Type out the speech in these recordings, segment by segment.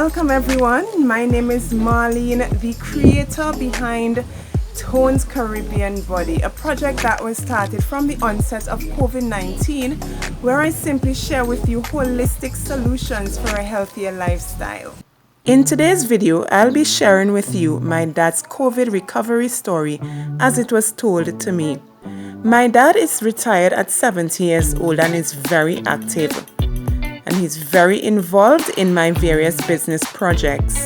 Welcome everyone, my name is Marlene, the creator behind Tone's Caribbean Body, a project that was started from the onset of COVID-19, where I simply share with you holistic solutions for a healthier lifestyle. In today's video, I'll be sharing with you my dad's COVID recovery story as it was told to me. My dad is retired at 70 years old and is very active. And he's very involved in my various business projects.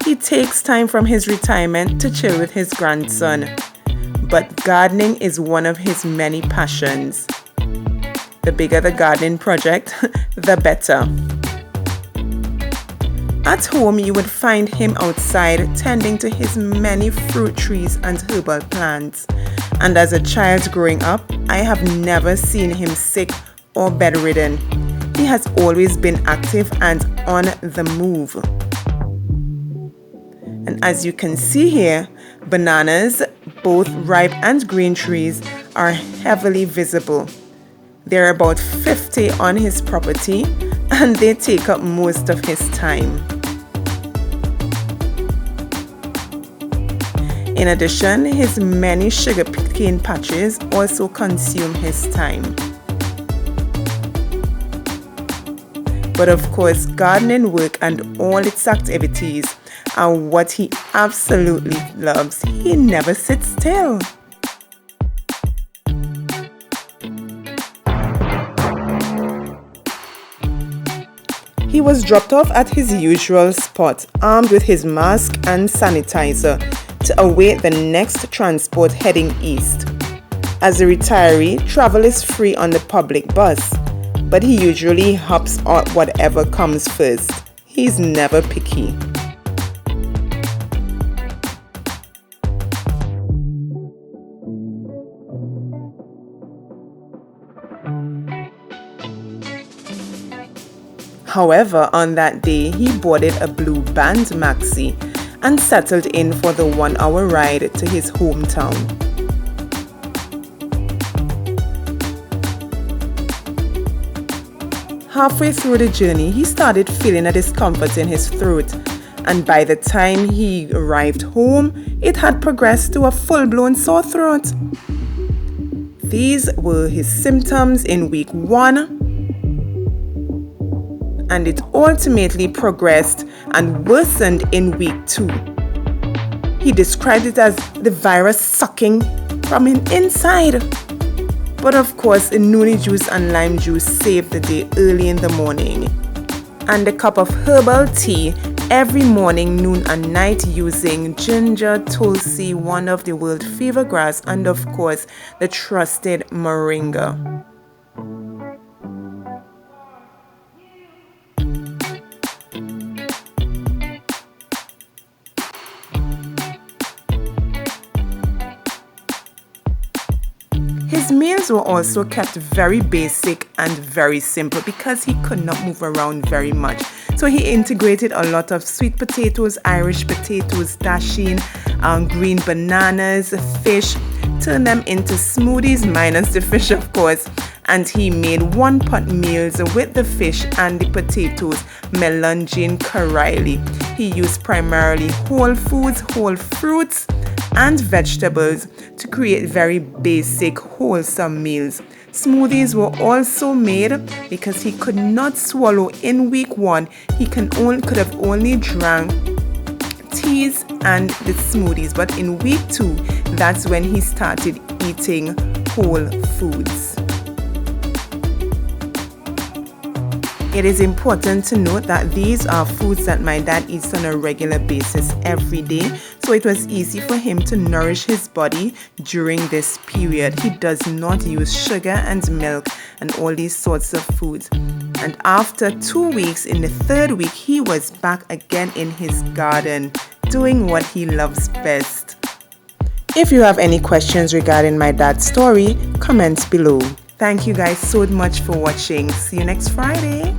He takes time from his retirement to chill with his grandson, but gardening is one of his many passions. The bigger the gardening project, the better. At home, you would find him outside tending to his many fruit trees and herbal plants. And as a child growing up, I have never seen him sick or bedridden. He has always been active and on the move. And as you can see here, bananas, both ripe and green trees, are heavily visible. There are about 50 on his property and they take up most of his time. In addition, his many sugarcane patches also consume his time. But of course, gardening work and all its activities are what he absolutely loves. He never sits still. He was dropped off at his usual spot, armed with his mask and sanitizer, to await the next transport heading east. As a retiree, travel is free on the public bus, but he usually hops on whatever comes first. He's never picky. However, on that day, he boarded a blue band maxi and settled in for the 1-hour ride to his hometown. Halfway through the journey, he started feeling a discomfort in his throat, and by the time he arrived home, it had progressed to a full-blown sore throat. These were his symptoms in week 1, and it ultimately progressed and worsened in week 2. He described it as the virus sucking from him inside. But of course, noonie juice and lime juice saved the day early in the morning. And a cup of herbal tea every morning, noon and night using ginger, tulsi, one of the world fever grass, and of course, the trusted moringa. His meals were also kept very basic and very simple because he could not move around very much. So he integrated a lot of sweet potatoes, Irish potatoes, dasheen, green bananas, fish, turned them into smoothies, minus the fish of course. And he made one-pot meals with the fish and the potatoes, melanging Karaili. He used primarily whole foods, whole fruits, and vegetables to create very basic, wholesome meals. Smoothies were also made because he could not swallow in week 1. He could have only drank teas and the smoothies. But in week 2, that's when he started eating whole foods. It is important to note that these are foods that my dad eats on a regular basis every day, so it was easy for him to nourish his body during this period. He does not use sugar and milk and all these sorts of foods. And after 2 weeks, in the 3rd week, he was back again in his garden, doing what he loves best. If you have any questions regarding my dad's story, comment below. Thank you guys so much for watching. See you next Friday.